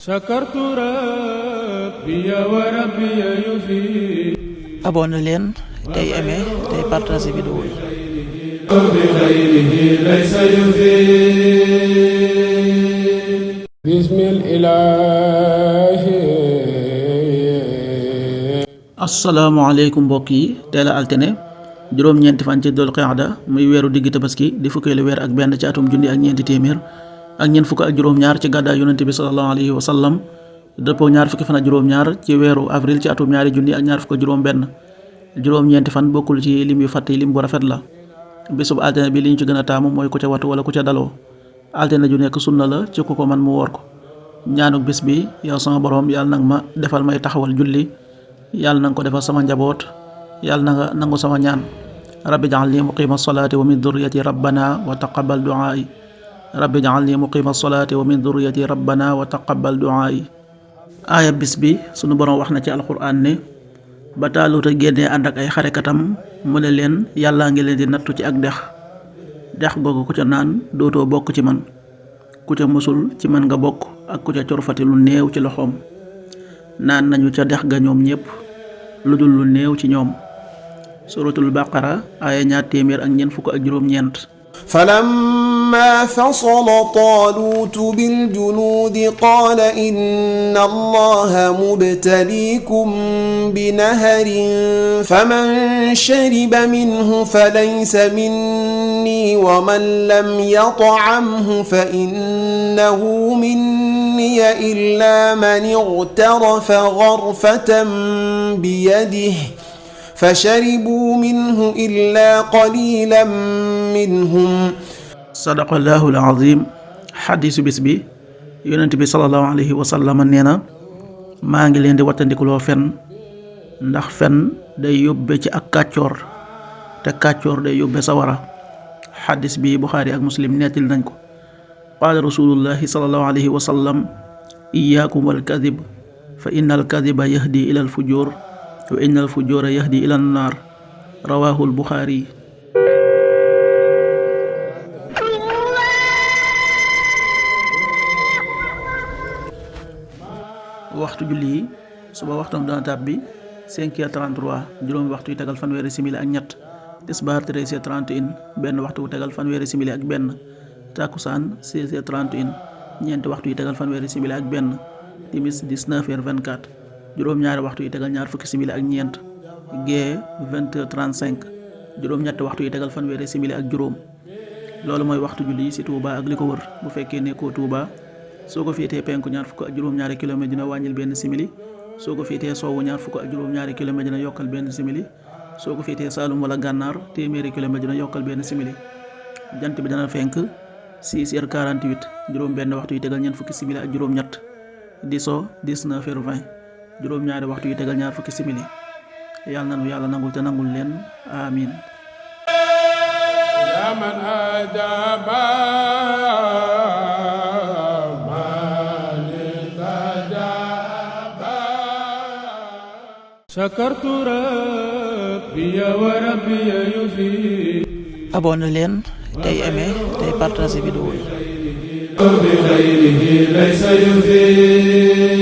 شكرت ربي وربي يفيد. abonné leen tey aimé tey partagé vidéo yi. بخيره ليس يفيد. بسم الإله. asalaamaaleykum mbokk yi tey la altine juróom-ñeenti fan ci dul qaada muy weeru digg tabaski di fukkeelu weer ak benn ci atum junni ak ñeenti téeméer ak ñeent fukk ak juróom-ñaar ci gàddaay yonente bi sallallahu alayhi wa sallam dëppoo ñaar fukki fan ak juróom-ñaar ci weeru avril ci atum ñaari junni ak ñaar fukk ak juróom-benn juróom-ñeenti fan bokkul ci lim yu fàtte lim bu rafet la. bisub altine bi li ñu ci gën a taamu mooy ku ca wattu wala ku ca daloo altine ju nekk sunna la ci ku ko man mu woor ko. ñaanuk bis bi yow sama borom yàlla nag ma defal may taxawal julli yàlla nanga ko defal sama njaboot yàlla na nga nangu sama ñaan. rabbi ja'alni muqima salaati wa min durriyati rabbana wa taqabbal du'aa'i rabbi ja'alni muqima salaati wa min durriyati rabbana wa taqabbal du'aa'i. aaya bis bi sunu borom wax na ci alquran ne ba Taaluta génnee ànd ak ay xarekatam mu ne leen yàllaa ngi leen di nattu ci ak dex googu ku ca naan dootoo bokk ci man ku ca musul ci man nga bokk ak ku ca corfati lu néew ci loxoom. naan nañu ca dex ga ñoom ñépp lu dul lu néew ci ñoom. suratul baqara aaya 245. فلما فصل طالوت بالجنود قال إن الله مبتليكم بنهر فمن شرب منه فليس مني ومن لم يطعمه فإنه مني إلا من اغترف غرفة بيده فشربوا منه إلا قليلا منهم. sadaqallahul azim. xadiisu bis bi yonent bi sallallahu alayhi wa sallam nee na maa ngi leen di wattandikuloo fen ndax fen day yóbbe ci ak kàccoor te kàccoor day yóbbe sawara. xadiis bi Buxaari ak Muslim nettil nañ ko. qaala rasulullahi sallallahu alayhi wa sallam iyaakum wal kadib fa inna al kadiba yahdi ila al fujur wa inna al fujura yahdi ila an naar rawahu al Buxaari. waxtu julli yi suba waxtam dana tàbbi 5h33 juróomi waxtu yu tegal fanweeri simili ak ñett. tisbaar 13h31 benn waxtu yu tegal fanweeri simili ak benn. takkusaan 16h31 ñeenti waxtu yu tegal fanweeri simili ak benn. timis 19h24 juróom-ñaari waxtu yu tegal ñaar fukki simili ak ñeent. gee 20h35 juróom-ñetti waxtu yu tegal fanweeri simili ak juróom. loolu mooy waxtu julli yi ci Touba ak li ko wër. bu fekkee nekkoo Touba soo ko féetee penku ñaar fukk ak juróom-ñaari kilomètre dina wàññil benn simili soo ko féetee sowwu ñaar fukk ak juróom-ñaari kilomètre dina yokkal benn simili soo ko féetee Saalum wala Gànnaar téeméeri kilomètre dina yokkal benn simili. jant bi dana fenk 6h48 juróom benn waxtu yu tegal ñeent fukki simili ak juróom-ñett di so 19h20 juróom-ñaari waxtu yu tegal ñaar fukki simili. yàlla nanu yàlla nangul te nangul leen amin. يا من أجاب شكرت ربي وربي يفيد. abonné leen tey aimé tey partagé vidéo yi. بخيره ليس يفيد.